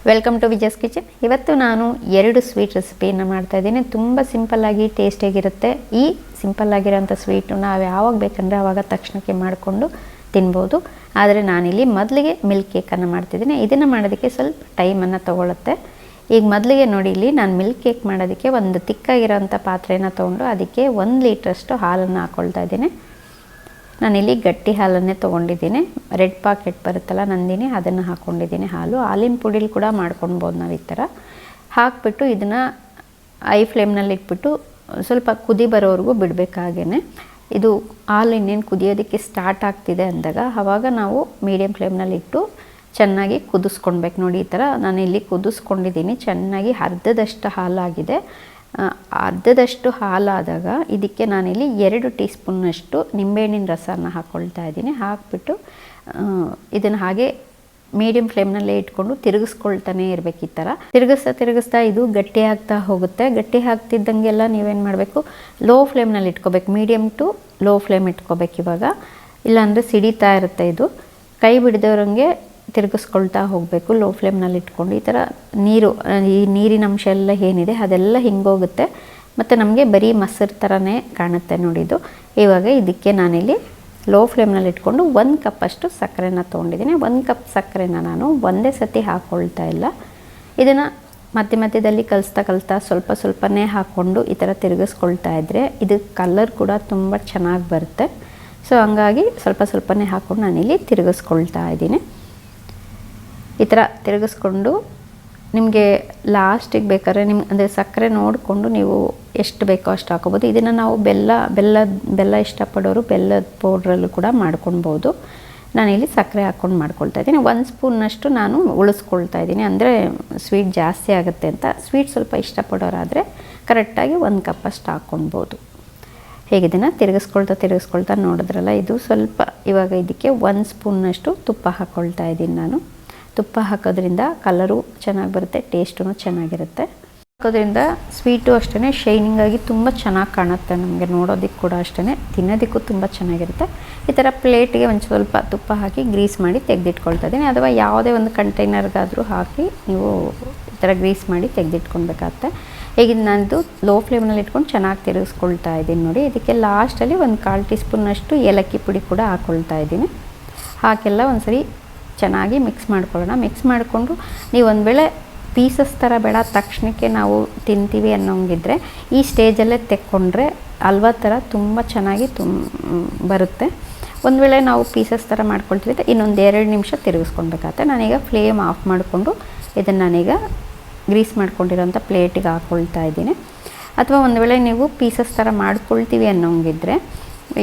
Welcome to Vijaya's kitchen. ಇವತ್ತು ನಾನು 2 sweet ರೆಸಿಪಿಯನ್ನು ಮಾಡ್ತಾ ಇದ್ದೀನಿ. ತುಂಬ ಸಿಂಪಲ್ಲಾಗಿ ಟೇಸ್ಟಿಯಾಗಿರುತ್ತೆ. ಈ ಸಿಂಪಲ್ ಆಗಿರೋಂಥ ಸ್ವೀಟು ನಾವು ಯಾವಾಗ ಬೇಕಂದರೆ ಆವಾಗ ತಕ್ಷಣಕ್ಕೆ ಮಾಡಿಕೊಂಡು ತಿನ್ಬೋದು. ಆದರೆ ನಾನಿಲ್ಲಿ ಮೊದಲಿಗೆ ಮಿಲ್ಕ್ ಕೇಕನ್ನು ಮಾಡ್ತಿದ್ದೀನಿ. ಇದನ್ನು ಮಾಡೋದಕ್ಕೆ ಸ್ವಲ್ಪ ಟೈಮನ್ನು ತೊಗೊಳುತ್ತೆ. ಈಗ ಮೊದಲಿಗೆ ನೋಡಿ, ಇಲ್ಲಿ ನಾನು ಮಿಲ್ಕ್ ಕೇಕ್ ಮಾಡೋದಕ್ಕೆ ಒಂದು ತಿಕ್ಕಾಗಿರೋಂಥ ಪಾತ್ರೆನ ತೊಗೊಂಡು ಅದಕ್ಕೆ 1 ಲೀಟ್ರಷ್ಟು ಹಾಲನ್ನು ಹಾಕ್ಕೊಳ್ತಾ ಇದ್ದೀನಿ. ನಾನಿಲ್ಲಿ ಗಟ್ಟಿ ಹಾಲನ್ನೇ ತೊಗೊಂಡಿದ್ದೀನಿ. ರೆಡ್ ಪಾಕೆಟ್ ಬರುತ್ತಲ್ಲ ನಂದಿನಿ, ಅದನ್ನು ಹಾಕ್ಕೊಂಡಿದ್ದೀನಿ. ಹಾಲಿನ ಪುಡಿಲಿ ಕೂಡ ಮಾಡ್ಕೊಳ್ಬೋದು ನಾವು. ಈ ಥರ ಹಾಕಿಬಿಟ್ಟು ಇದನ್ನು ಐ ಫ್ಲೇಮ್ನಲ್ಲಿ ಇಟ್ಬಿಟ್ಟು ಸ್ವಲ್ಪ ಕುದಿ ಬರೋವರೆಗೂ ಬಿಡಬೇಕಾಗೇ. ಇದು ಹಾಲು ಇನ್ನೇನು ಕುದಿಯೋದಕ್ಕೆ ಸ್ಟಾರ್ಟ್ ಆಗ್ತಿದೆ ಅಂದಾಗ ಆವಾಗ ನಾವು ಮೀಡಿಯಮ್ ಫ್ಲೇಮ್ನಲ್ಲಿ ಇಟ್ಟು ಚೆನ್ನಾಗಿ ಕುದಿಸ್ಕೊಳ್ಬೇಕು. ನೋಡಿ, ಈ ಥರ ನಾನಿಲ್ಲಿ ಕುದಿಸ್ಕೊಂಡಿದ್ದೀನಿ. ಚೆನ್ನಾಗಿ ಅರ್ಧದಷ್ಟು ಹಾಲಾಗಿದೆ. ಅರ್ಧದಷ್ಟು ಹಾಲಾದಾಗ ಇದಕ್ಕೆ ನಾನಿಲ್ಲಿ 2 ಟೀ ಸ್ಪೂನ್ನಷ್ಟು ನಿಂಬೆಹಣ್ಣಿನ ರಸನ ಹಾಕ್ಕೊಳ್ತಾ ಇದ್ದೀನಿ. ಹಾಕಿಬಿಟ್ಟು ಇದನ್ನು ಹಾಗೆ ಮೀಡಿಯಮ್ ಫ್ಲೇಮ್ನಲ್ಲೇ ಇಟ್ಕೊಂಡು ತಿರುಗಿಸ್ಕೊಳ್ತಾನೆ ಇರಬೇಕು. ಈ ಥರ ತಿರುಗಿಸ್ತಾ ಇದು ಗಟ್ಟಿ ಆಗ್ತಾ ಹೋಗುತ್ತೆ. ಗಟ್ಟಿ ಆಗ್ತಿದ್ದಂಗೆಲ್ಲ ನೀವೇನು ಮಾಡಬೇಕು, ಲೋ ಫ್ಲೇಮ್ನಲ್ಲಿ ಇಟ್ಕೋಬೇಕು. ಮೀಡಿಯಮ್ ಟು ಲೋ ಫ್ಲೇಮ್ ಇಟ್ಕೋಬೇಕು ಇವಾಗ. ಇಲ್ಲಾಂದರೆ ಸಿಡಿತಾ ಇರುತ್ತೆ. ಇದು ಕೈ ಬಿಡದವ್ರಂಗೆ ತಿರುಗಿಸ್ಕೊಳ್ತಾ ಹೋಗಬೇಕು ಲೋ ಫ್ಲೇಮ್ನಲ್ಲಿ ಇಟ್ಕೊಂಡು. ಈ ಥರ ಈ ನೀರಿನ ಅಂಶ ಎಲ್ಲ ಏನಿದೆ ಅದೆಲ್ಲ ಹಿಂಗೋಗುತ್ತೆ ಮತ್ತು ನಮಗೆ ಬರೀ ಮೊಸರು ಥರನೇ ಕಾಣುತ್ತೆ ನೋಡಿದ್ದು. ಇವಾಗ ಇದಕ್ಕೆ ನಾನಿಲ್ಲಿ ಲೋ ಫ್ಲೇಮ್ನಲ್ಲಿ ಇಟ್ಕೊಂಡು 1 ಕಪ್ಪಷ್ಟು ಸಕ್ಕರೆನ ತೊಗೊಂಡಿದ್ದೀನಿ. 1 ಕಪ್ ಸಕ್ಕರೆನ ನಾನು ಒಂದೇ ಸತಿ ಹಾಕ್ಕೊಳ್ತಾ ಇಲ್ಲ. ಇದನ್ನು ಮಧ್ಯದಲ್ಲಿ ಕಲಿಸ್ತಾ ಸ್ವಲ್ಪನೇ ಹಾಕ್ಕೊಂಡು ಈ ಥರ ತಿರುಗಿಸ್ಕೊಳ್ತಾ ಇದ್ದರೆ ಇದು ಕಲರ್ ಕೂಡ ತುಂಬ ಚೆನ್ನಾಗಿ ಬರುತ್ತೆ. ಸೊ ಹಂಗಾಗಿ ಸ್ವಲ್ಪನೇ ಹಾಕ್ಕೊಂಡು ನಾನಿಲ್ಲಿ ತಿರುಗಿಸ್ಕೊಳ್ತಾ ಇದ್ದೀನಿ. ಈ ಥರ ತಿರುಗಿಸ್ಕೊಂಡು ನಿಮಗೆ ಲಾಸ್ಟಿಗೆ ಬೇಕಾದ್ರೆ ಅಂದರೆ ಸಕ್ಕರೆ ನೋಡಿಕೊಂಡು ನೀವು ಎಷ್ಟು ಬೇಕೋ ಅಷ್ಟು ಹಾಕೋಬೋದು. ಇದನ್ನು ನಾವು ಬೆಲ್ಲ ಇಷ್ಟಪಡೋರು ಬೆಲ್ಲದ ಪೌಡ್ರಲ್ಲೂ ಕೂಡ ಮಾಡ್ಕೊಳ್ಬೋದು. ನಾನಿಲ್ಲಿ ಸಕ್ಕರೆ ಹಾಕ್ಕೊಂಡು ಮಾಡ್ಕೊಳ್ತಾ ಇದ್ದೀನಿ. 1 ಸ್ಪೂನ್ನಷ್ಟು ನಾನು ಉಳಿಸ್ಕೊಳ್ತಾ ಇದ್ದೀನಿ, ಅಂದರೆ ಸ್ವೀಟ್ ಜಾಸ್ತಿ ಆಗುತ್ತೆ ಅಂತ. ಸ್ವೀಟ್ ಸ್ವಲ್ಪ ಇಷ್ಟಪಡೋರಾದರೆ ಕರೆಕ್ಟಾಗಿ 1 ಕಪ್ಪಷ್ಟು ಹಾಕ್ಕೊಳ್ಬೋದು. ಹೇಗಿದನ್ನು ತಿರುಗಿಸ್ಕೊಳ್ತಾ ನೋಡಿದ್ರಲ್ಲ, ಇದು ಸ್ವಲ್ಪ ಇವಾಗ ಇದಕ್ಕೆ 1 ಸ್ಪೂನ್ನಷ್ಟು ತುಪ್ಪ ಹಾಕ್ಕೊಳ್ತಾ ಇದ್ದೀನಿ ನಾನು. ತುಪ್ಪ ಹಾಕೋದ್ರಿಂದ ಕಲರು ಚೆನ್ನಾಗಿ ಬರುತ್ತೆ, ಟೇಸ್ಟೂ ಚೆನ್ನಾಗಿರುತ್ತೆ. ಹಾಕೋದ್ರಿಂದ ಸ್ವೀಟು ಅಷ್ಟೇ ಶೈನಿಂಗಾಗಿ ತುಂಬ ಚೆನ್ನಾಗಿ ಕಾಣುತ್ತೆ. ನಮಗೆ ನೋಡೋದಕ್ಕೆ ಕೂಡ ಅಷ್ಟೇ, ತಿನ್ನೋದಕ್ಕೂ ತುಂಬ ಚೆನ್ನಾಗಿರುತ್ತೆ. ಈ ಥರ ಪ್ಲೇಟಿಗೆ ಒಂದು ಸ್ವಲ್ಪ ತುಪ್ಪ ಹಾಕಿ ಗ್ರೀಸ್ ಮಾಡಿ ತೆಗೆದಿಟ್ಕೊಳ್ತಾ ಇದ್ದೀನಿ. ಅಥವಾ ಯಾವುದೇ ಒಂದು ಕಂಟೈನರ್ಗಾದರೂ ಹಾಕಿ ನೀವು ಈ ಥರ ಗ್ರೀಸ್ ಮಾಡಿ ತೆಗೆದಿಟ್ಕೊಳ್ಬೇಕಾಗತ್ತೆ. ಈಗ ನಾನಿದು ಲೋ ಫ್ಲೇಮ್ನಲ್ಲಿ ಇಟ್ಕೊಂಡು ಚೆನ್ನಾಗಿ ತಿರುಗಿಸ್ಕೊಳ್ತಾ ಇದ್ದೀನಿ. ನೋಡಿ, ಇದಕ್ಕೆ ಲಾಸ್ಟಲ್ಲಿ 1/4 ಟೀ ಸ್ಪೂನ್ನಷ್ಟು ಏಲಕ್ಕಿ ಪುಡಿ ಕೂಡ ಹಾಕ್ಕೊಳ್ತಾ ಇದ್ದೀನಿ. ಹಾಕೆಲ್ಲ ಒಂದ್ಸರಿ ಚೆನ್ನಾಗಿ ಮಿಕ್ಸ್ ಮಾಡ್ಕೊಳ್ಳೋಣ. ಮಿಕ್ಸ್ ಮಾಡಿಕೊಂಡು ನೀವು ಒಂದು ವೇಳೆ ಪೀಸಸ್ ಥರ ಬೇಡ, ತಕ್ಷಣಕ್ಕೆ ನಾವು ತಿಂತೀವಿ ಅನ್ನೋಂಗಿದ್ರೆ ಈ ಸ್ಟೇಜಲ್ಲೇ ತೆಕ್ಕೊಂಡ್ರೆ ಹಲ್ವಾ ಥರ ತುಂಬ ಚೆನ್ನಾಗಿ ಬರುತ್ತೆ. ಒಂದು ವೇಳೆ ನಾವು ಪೀಸಸ್ ಥರ ಮಾಡ್ಕೊಳ್ತೀವಿ ಇನ್ನೊಂದು 2 ನಿಮಿಷ ತಿರುಗಿಸ್ಕೊಳ್ಬೇಕಾಗತ್ತೆ. ನಾನೀಗ ಫ್ಲೇಮ್ ಆಫ್ ಮಾಡಿಕೊಂಡು ಇದನ್ನು ನಾನೀಗ ಗ್ರೀಸ್ ಮಾಡ್ಕೊಂಡಿರೋಂಥ ಪ್ಲೇಟಿಗೆ ಹಾಕ್ಕೊಳ್ತಾ ಇದ್ದೀನಿ. ಅಥವಾ ಒಂದು ವೇಳೆ ನೀವು ಪೀಸಸ್ ಥರ ಮಾಡ್ಕೊಳ್ತೀವಿ ಅನ್ನೋಂಗಿದ್ರೆ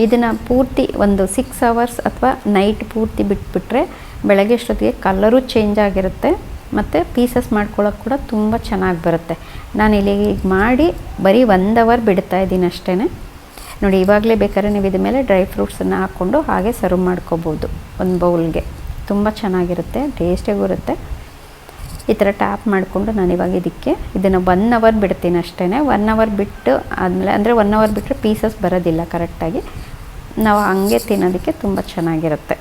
ಇದನ್ನು ಪೂರ್ತಿ ಒಂದು 6 ಅವರ್ಸ್ ಅಥವಾ ನೈಟ್ ಪೂರ್ತಿ ಬಿಟ್ಬಿಟ್ರೆ ಬೆಳಗ್ಗೆ ಅಷ್ಟೊತ್ತಿಗೆ ಕಲರು ಚೇಂಜ್ ಆಗಿರುತ್ತೆ ಮತ್ತು ಪೀಸಸ್ ಮಾಡ್ಕೊಳ್ಳೋಕೆ ಕೂಡ ತುಂಬ ಚೆನ್ನಾಗಿ ಬರುತ್ತೆ. ನಾನಿಲ್ಲಿ ಈಗ ಮಾಡಿ ಬರೀ 1 ಅವರ್ ಬಿಡ್ತಾ ಇದ್ದೀನಿ ಅಷ್ಟೇ. ನೋಡಿ, ಇವಾಗಲೇ ಬೇಕಾದ್ರೆ ನೀವು ಇದ್ರ ಮೇಲೆ ಡ್ರೈ ಫ್ರೂಟ್ಸನ್ನು ಹಾಕ್ಕೊಂಡು ಹಾಗೆ ಸರ್ವ್ ಮಾಡ್ಕೋಬೋದು ಒಂದು ಬೌಲ್ಗೆ. ತುಂಬ ಚೆನ್ನಾಗಿರುತ್ತೆ, ಟೇಸ್ಟಿಯಾಗೂ ಇರುತ್ತೆ. ಈ ಥರ ಟ್ಯಾಪ್ ಮಾಡಿಕೊಂಡು ನಾನಿವಾಗ ಇದನ್ನು 1 ಅವರ್ ಬಿಡ್ತೀನಿ ಅಷ್ಟೇ. 1 ಅವರ್ ಬಿಟ್ಟು ಆದಮೇಲೆ, ಅಂದರೆ 1 ಅವರ್ ಬಿಟ್ಟರೆ ಪೀಸಸ್ ಬರೋದಿಲ್ಲ ಕರೆಕ್ಟಾಗಿ. ನಾವು ಹಂಗೆ ತಿನ್ನೋದಕ್ಕೆ ತುಂಬ ಚೆನ್ನಾಗಿರುತ್ತೆ.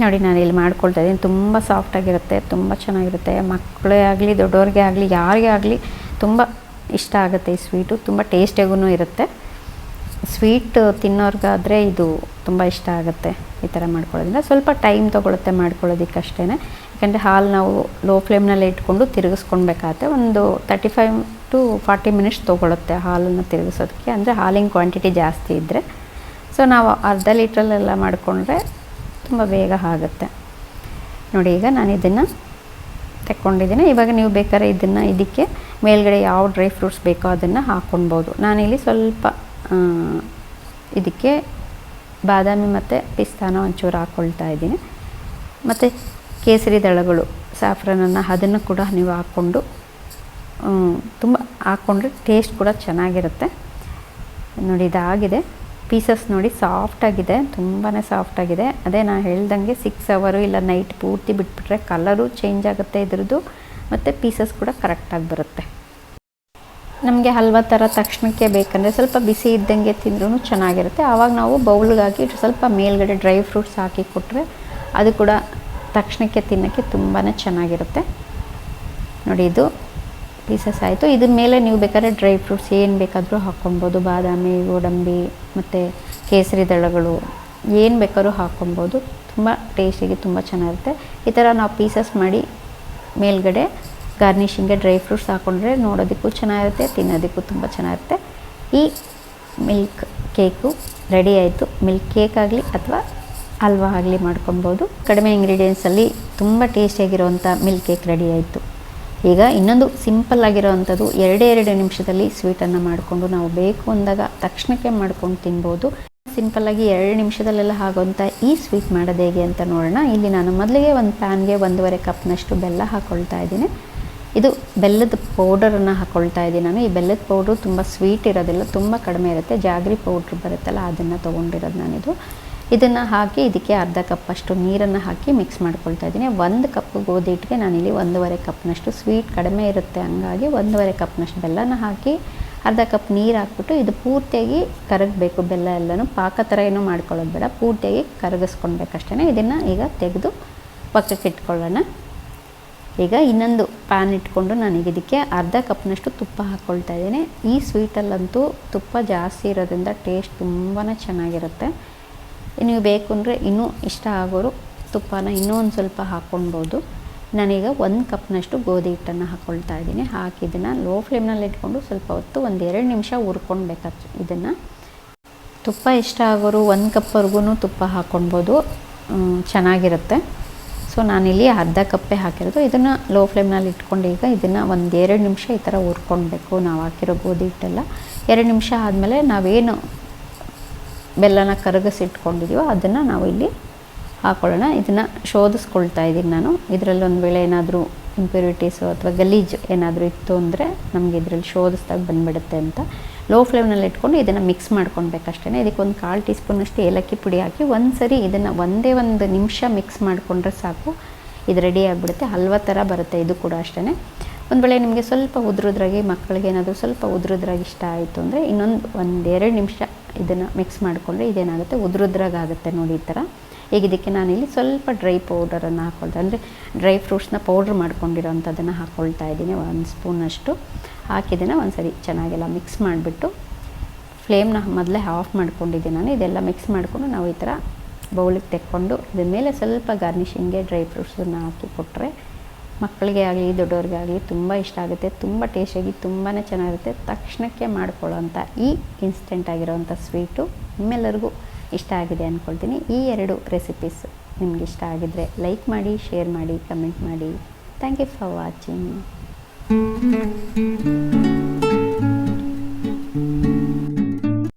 ನೋಡಿ, ನಾನು ಇಲ್ಲಿ ಮಾಡ್ಕೊಳ್ತಾ ಇದ್ದೀನಿ. ತುಂಬ ಸಾಫ್ಟಾಗಿರುತ್ತೆ, ತುಂಬ ಚೆನ್ನಾಗಿರುತ್ತೆ. ಮಕ್ಕಳೇ ಆಗಲಿ ದೊಡ್ಡವ್ರಿಗೆ ಆಗಲಿ ಯಾರಿಗೇ ಆಗಲಿ ತುಂಬ ಇಷ್ಟ ಆಗುತ್ತೆ ಈ ಸ್ವೀಟು. ತುಂಬ ಟೇಸ್ಟಿಯಾಗೂ ಇರುತ್ತೆ. ಸ್ವೀಟ್ ತಿನ್ನೋರ್ಗಾದರೆ ಇದು ತುಂಬ ಇಷ್ಟ ಆಗುತ್ತೆ. ಈ ಥರ ಮಾಡ್ಕೊಳ್ಳೋದ್ರಿಂದ ಸ್ವಲ್ಪ ಟೈಮ್ ತೊಗೊಳುತ್ತೆ ಮಾಡ್ಕೊಳ್ಳೋದಕ್ಕೆ ಅಷ್ಟೇ. ಯಾಕೆಂದರೆ ಹಾಲು ನಾವು ಲೋ ಫ್ಲೇಮ್ನಲ್ಲೇ ಇಟ್ಕೊಂಡು ತಿರುಗಿಸ್ಕೊಳ್ಬೇಕಾಗತ್ತೆ. ಒಂದು 35 to 40 ಮಿನಿಟ್ಸ್ ತೊಗೊಳುತ್ತೆ ಹಾಲನ್ನು ತಿರುಗಿಸೋದಕ್ಕೆ, ಅಂದರೆ ಹಾಲಿನ ಕ್ವಾಂಟಿಟಿ ಜಾಸ್ತಿ ಇದ್ದರೆ. ಸೊ ನಾವು ಅರ್ಧ ಲೀಟ್ರಲ್ಲೆಲ್ಲ ಮಾಡಿಕೊಂಡ್ರೆ ತುಂಬ ಬೇಗ ಆಗುತ್ತೆ. ನೋಡಿ, ಈಗ ನಾನು ಇದನ್ನು ತೆಕ್ಕೊಂಡಿದ್ದೀನಿ. ಇವಾಗ ನೀವು ಬೇಕಾದ್ರೆ ಇದಕ್ಕೆ ಮೇಲ್ಗಡೆ ಯಾವ ಡ್ರೈ ಫ್ರೂಟ್ಸ್ ಬೇಕೋ ಅದನ್ನು ಹಾಕ್ಕೊಳ್ಬೋದು. ನಾನಿಲ್ಲಿ ಸ್ವಲ್ಪ ಇದಕ್ಕೆ ಬಾದಾಮಿ ಮತ್ತು ಪಿಸ್ತಾನ ಒಂಚೂರು ಹಾಕ್ಕೊಳ್ತಾ ಇದ್ದೀನಿ. ಮತ್ತು ಕೇಸರಿ ದಳಗಳು, ಸ್ಯಾಫ್ರನನ್ನು, ಅದನ್ನು ಕೂಡ ನೀವು ಹಾಕ್ಕೊಂಡು ತುಂಬ ಹಾಕ್ಕೊಂಡ್ರೆ ಟೇಸ್ಟ್ ಕೂಡ ಚೆನ್ನಾಗಿರುತ್ತೆ. ನೋಡಿ, ಇದಾಗಿದೆ. ಪೀಸಸ್ ನೋಡಿ ಸಾಫ್ಟಾಗಿದೆ, ತುಂಬಾ ಸಾಫ್ಟಾಗಿದೆ. ಅದೇ ನಾನು ಹೇಳ್ದಂಗೆ 6 ಅವರು ಇಲ್ಲ ನೈಟ್ ಪೂರ್ತಿ ಬಿಟ್ಬಿಟ್ರೆ ಕಲರು ಚೇಂಜ್ ಆಗುತ್ತೆ ಇದ್ರದ್ದು, ಮತ್ತು ಪೀಸಸ್ ಕೂಡ ಕರೆಕ್ಟಾಗಿ ಬರುತ್ತೆ. ನಮಗೆ ಹಲ್ವಾ ಥರ ತಕ್ಷಣಕ್ಕೆ ಬೇಕಂದರೆ ಸ್ವಲ್ಪ ಬಿಸಿ ಇದ್ದಂಗೆ ತಿಂದ್ರೂ ಚೆನ್ನಾಗಿರುತ್ತೆ. ಆವಾಗ ನಾವು ಬೌಲ್ಗಾಗಿ ಸ್ವಲ್ಪ ಮೇಲ್ಗಡೆ ಡ್ರೈ ಫ್ರೂಟ್ಸ್ ಹಾಕಿ ಕೊಟ್ಟರೆ ಅದು ಕೂಡ ತಕ್ಷಣಕ್ಕೆ ತಿನ್ನೋಕ್ಕೆ ತುಂಬಾ ಚೆನ್ನಾಗಿರುತ್ತೆ. ನೋಡಿ ಇದು ಪೀಸಸ್ ಆಯಿತು. ಇದ್ರ ಮೇಲೆ ನೀವು ಬೇಕಾದ್ರೆ ಡ್ರೈ ಫ್ರೂಟ್ಸ್ ಏನು ಬೇಕಾದರೂ ಹಾಕ್ಕೊಳ್ಬೋದು. ಬಾದಾಮಿ, ಗೋಡಂಬಿ ಮತ್ತು ಕೇಸರಿ ದಳಗಳು ಏನು ಬೇಕಾದ್ರೂ ಹಾಕ್ಕೊಳ್ಬೋದು. ತುಂಬ ಟೇಸ್ಟಿಗೆ ತುಂಬ ಚೆನ್ನಾಗಿರುತ್ತೆ. ಈ ಥರ ನಾವು ಪೀಸಸ್ ಮಾಡಿ ಮೇಲ್ಗಡೆ ಗಾರ್ನಿಷಿಂಗ್ಗೆ ಡ್ರೈ ಫ್ರೂಟ್ಸ್ ಹಾಕ್ಕೊಂಡ್ರೆ ನೋಡೋದಕ್ಕೂ ಚೆನ್ನಾಗಿರುತ್ತೆ, ತಿನ್ನೋದಕ್ಕೂ ತುಂಬ ಚೆನ್ನಾಗಿರುತ್ತೆ. ಈ ಮಿಲ್ಕ್ ಕೇಕು ರೆಡಿ ಆಯಿತು. ಮಿಲ್ಕ್ ಕೇಕ್ ಆಗಲಿ ಅಥವಾ ಹಲ್ವಾ ಆಗಲಿ ಮಾಡ್ಕೊಳ್ಬೋದು. ಕಡಿಮೆ ಇಂಗ್ರೀಡಿಯೆಂಟ್ಸಲ್ಲಿ ತುಂಬ ಟೇಸ್ಟಿಯಾಗಿರೋವಂಥ ಮಿಲ್ಕ್ ಕೇಕ್ ರೆಡಿ ಆಯಿತು. ಈಗ ಇನ್ನೊಂದು ಸಿಂಪಲ್ ಆಗಿರೋವಂಥದ್ದು 2 ನಿಮಿಷದಲ್ಲಿ ಸ್ವೀಟನ್ನು ಮಾಡಿಕೊಂಡು ನಾವು ಬೇಕು ಅಂದಾಗ ತಕ್ಷಣಕ್ಕೆ ಮಾಡ್ಕೊಂಡು ತಿನ್ಬೋದು. ಸಿಂಪಲ್ಲಾಗಿ 2 ನಿಮಿಷದಲ್ಲೆಲ್ಲ ಆಗೋವಂಥ ಈ ಸ್ವೀಟ್ ಮಾಡೋದು ಹೇಗೆ ಅಂತ ನೋಡೋಣ. ಇಲ್ಲಿ ನಾನು ಮೊದಲಿಗೆ ಒಂದು ಪ್ಯಾನ್ಗೆ 1.5 ಕಪ್ನಷ್ಟು ಬೆಲ್ಲ ಹಾಕ್ಕೊಳ್ತಾ ಇದ್ದೀನಿ. ಇದು ಬೆಲ್ಲದ ಪೌಡರನ್ನು ಹಾಕ್ಕೊಳ್ತಾ ಇದ್ದೀನಿ ನಾನು. ಈ ಬೆಲ್ಲದ ಪೌಡ್ರು ತುಂಬ ಸ್ವೀಟ್ ಇರೋದಿಲ್ಲ, ತುಂಬ ಕಡಿಮೆ ಇರುತ್ತೆ. ಜಾಗ್ರಿ ಪೌಡ್ರ್ ಬರುತ್ತಲ್ಲ ಅದನ್ನು ತೊಗೊಂಡಿರೋದು ನಾನಿದು. ಇದನ್ನು ಹಾಕಿ ಇದಕ್ಕೆ ಅರ್ಧ ಕಪ್ಪಷ್ಟು ನೀರನ್ನು ಹಾಕಿ ಮಿಕ್ಸ್ ಮಾಡ್ಕೊಳ್ತಾ ಇದ್ದೀನಿ. 1 ಕಪ್ ಗೋಧಿ ಹಿಟ್ಟಿಗೆ ನಾನಿಲ್ಲಿ 1.5 ಕಪ್ನಷ್ಟು ಸ್ವೀಟ್ ಕಡಿಮೆ ಇರುತ್ತೆ, ಹಂಗಾಗಿ 1.5 ಕಪ್ನಷ್ಟು ಬೆಲ್ಲನ ಹಾಕಿ ಅರ್ಧ ಕಪ್ ನೀರು ಹಾಕ್ಬಿಟ್ಟು ಇದು ಪೂರ್ತಿಯಾಗಿ ಕರಗಬೇಕು. ಬೆಲ್ಲ ಎಲ್ಲನೂ ಪಾಕ ಥರ ಏನೂ ಮಾಡ್ಕೊಳ್ಳೋದು ಬೇಡ, ಪೂರ್ತಿಯಾಗಿ ಕರಗಿಸ್ಕೊಳ್ಬೇಕಷ್ಟೇ. ಇದನ್ನು ಈಗ ತೆಗೆದು ಪಕ್ಕಕ್ಕೆ ಇಟ್ಕೊಳ್ಳೋಣ. ಈಗ ಇನ್ನೊಂದು ಪ್ಯಾನ್ ಇಟ್ಕೊಂಡು ನಾನೀಗ ಇದಕ್ಕೆ ಅರ್ಧ ಕಪ್ನಷ್ಟು ತುಪ್ಪ ಹಾಕ್ಕೊಳ್ತಾ ಇದ್ದೀನಿ. ಈ ಸ್ವೀಟಲ್ಲಂತೂ ತುಪ್ಪ ಜಾಸ್ತಿ ಇರೋದ್ರಿಂದ ಟೇಸ್ಟ್ ತುಂಬಾ ಚೆನ್ನಾಗಿರುತ್ತೆ. ನೀವು ಬೇಕು ಅಂದರೆ ಇನ್ನೂ ಇಷ್ಟ ಆಗೋರು ತುಪ್ಪನ ಇನ್ನೂ ಒಂದು ಸ್ವಲ್ಪ ಹಾಕ್ಕೊಳ್ಬೋದು. ನಾನೀಗ 1 ಕಪ್ನಷ್ಟು ಗೋಧಿ ಹಿಟ್ಟನ್ನು ಹಾಕ್ಕೊಳ್ತಾ ಇದ್ದೀನಿ. ಹಾಕಿ ಇದನ್ನು ಲೋ ಫ್ಲೇಮ್ನಲ್ಲಿ ಇಟ್ಕೊಂಡು ಸ್ವಲ್ಪ ಹೊತ್ತು 1-2 ನಿಮಿಷ ಹುರ್ಕೊಳ್ಬೇಕಾಗ್ತದೆ. ಇದನ್ನು ತುಪ್ಪ ಇಷ್ಟ ಆಗೋರು 1 ಕಪ್ವರೆಗೂ ತುಪ್ಪ ಹಾಕ್ಕೊಳ್ಬೋದು, ಚೆನ್ನಾಗಿರುತ್ತೆ. ಸೊ ನಾನಿಲ್ಲಿ ಅರ್ಧ ಕಪ್ಪೇ ಹಾಕಿರೋದು. ಇದನ್ನು ಲೋ ಫ್ಲೇಮ್ನಲ್ಲಿ ಇಟ್ಕೊಂಡು ಈಗ ಇದನ್ನು 1-2 ನಿಮಿಷ ಈ ಥರ ಹುರ್ಕೊಳ್ಬೇಕು. ನಾವು ಹಾಕಿರೋ ಗೋಧಿ ಹಿಟ್ಟೆಲ್ಲ 2 ನಿಮಿಷ ಆದಮೇಲೆ ನಾವೇನು ಬೆಲ್ಲನ ಕರಗಿಸಿಟ್ಕೊಂಡಿದ್ದೀವೋ ಅದನ್ನು ನಾವು ಇಲ್ಲಿ ಹಾಕ್ಕೊಳ್ಳೋಣ. ಇದನ್ನು ಶೋಧಿಸ್ಕೊಳ್ತಾ ಇದ್ದೀನಿ ನಾನು. ಇದರಲ್ಲಿ ಒಂದು ವೇಳೆ ಏನಾದರೂ ಇಂಪ್ಯೂರಿಟೀಸು ಅಥವಾ ಗಲೀಜು ಏನಾದರೂ ಇತ್ತು ಅಂದರೆ ನಮಗೆ ಇದರಲ್ಲಿ ಶೋಧಿಸ್ದಾಗ ಬಂದುಬಿಡುತ್ತೆ ಅಂತ. ಲೋ ಫ್ಲೇಮ್ನಲ್ಲಿ ಇಟ್ಕೊಂಡು ಇದನ್ನು ಮಿಕ್ಸ್ ಮಾಡ್ಕೊಳ್ಬೇಕಷ್ಟೇ. ಇದಕ್ಕೆ 1/4 ಟೀ ಸ್ಪೂನಷ್ಟು ಏಲಕ್ಕಿ ಪುಡಿ ಹಾಕಿ ಸರಿ ಇದನ್ನು 1 ನಿಮಿಷ ಮಿಕ್ಸ್ ಮಾಡಿಕೊಂಡ್ರೆ ಸಾಕು, ಇದು ರೆಡಿ ಆಗಿಬಿಡುತ್ತೆ. ಹಲ್ವಾ ಥರ ಬರುತ್ತೆ ಇದು ಕೂಡ ಅಷ್ಟೇ. ಒಂದು ವೇಳೆ ನಿಮಗೆ ಸ್ವಲ್ಪ ಉದ್ರುದ್ರಾಗಿ, ಮಕ್ಕಳಿಗೆ ಏನಾದರೂ ಸ್ವಲ್ಪ ಉದ್ರುದ್ರಾಗಿ ಇಷ್ಟ ಆಯಿತು ಅಂದರೆ ಇನ್ನೊಂದು 1-2 ನಿಮಿಷ ಇದನ್ನು ಮಿಕ್ಸ್ ಮಾಡಿಕೊಂಡ್ರೆ ಇದೇನಾಗುತ್ತೆ, ಉದ್ರುದ್ರಾಗುತ್ತೆ ನೋಡಿ ಈ ಥರ. ಈಗ ಇದಕ್ಕೆ ನಾನಿಲ್ಲಿ ಸ್ವಲ್ಪ ಡ್ರೈ ಪೌಡರನ್ನು ಹಾಕ್ಕೊಳ್ತಾ, ಅಂದರೆ ಡ್ರೈ ಫ್ರೂಟ್ಸ್ನ ಪೌಡ್ರ್ ಮಾಡ್ಕೊಂಡಿರೋಂಥದ್ದನ್ನು ಹಾಕ್ಕೊಳ್ತಾ ಇದ್ದೀನಿ. 1 ಸ್ಪೂನಷ್ಟು ಹಾಕಿದ್ದನ್ನು ಸರಿ ಚೆನ್ನಾಗೆಲ್ಲ ಮಿಕ್ಸ್ ಮಾಡಿಬಿಟ್ಟು ಫ್ಲೇಮ್ನ ಮೊದಲೇ ಆಫ್ ಮಾಡ್ಕೊಂಡಿದ್ದೀನಿ ನಾನು. ಇದೆಲ್ಲ ಮಿಕ್ಸ್ ಮಾಡಿಕೊಂಡು ನಾವು ಈ ಥರ ಬೌಲಿಗೆ ತೆಕ್ಕೊಂಡು ಇದ್ರ ಮೇಲೆ ಸ್ವಲ್ಪ ಗಾರ್ನಿಷಿಂಗ್ಗೆ ಡ್ರೈ ಫ್ರೂಟ್ಸನ್ನು ಹಾಕಿ ಕೊಟ್ಟರೆ ಮಕ್ಕಳಿಗೆ ಆಗಲಿ ದೊಡ್ಡವ್ರಿಗೆ ಆಗಲಿ ತುಂಬ ಇಷ್ಟ ಆಗುತ್ತೆ. ತುಂಬ ಟೇಸ್ಟಿಯಾಗಿ ತುಂಬಾ ಚೆನ್ನಾಗಿರುತ್ತೆ. ತಕ್ಷಣಕ್ಕೆ ಮಾಡ್ಕೊಳ್ಳೋವಂಥ ಈ ಇನ್ಸ್ಟೆಂಟ್ ಆಗಿರೋವಂಥ ಸ್ವೀಟು ನಿಮ್ಮೆಲ್ಲರಿಗೂ ಇಷ್ಟ ಆಗಿದೆ ಅಂದ್ಕೊಳ್ತೀನಿ. ಈ 2 ರೆಸಿಪೀಸ್ ನಿಮ್ಗೆ ಇಷ್ಟ ಆಗಿದ್ದರೆ ಲೈಕ್ ಮಾಡಿ, ಶೇರ್ ಮಾಡಿ, ಕಮೆಂಟ್ ಮಾಡಿ. Thank you for watching.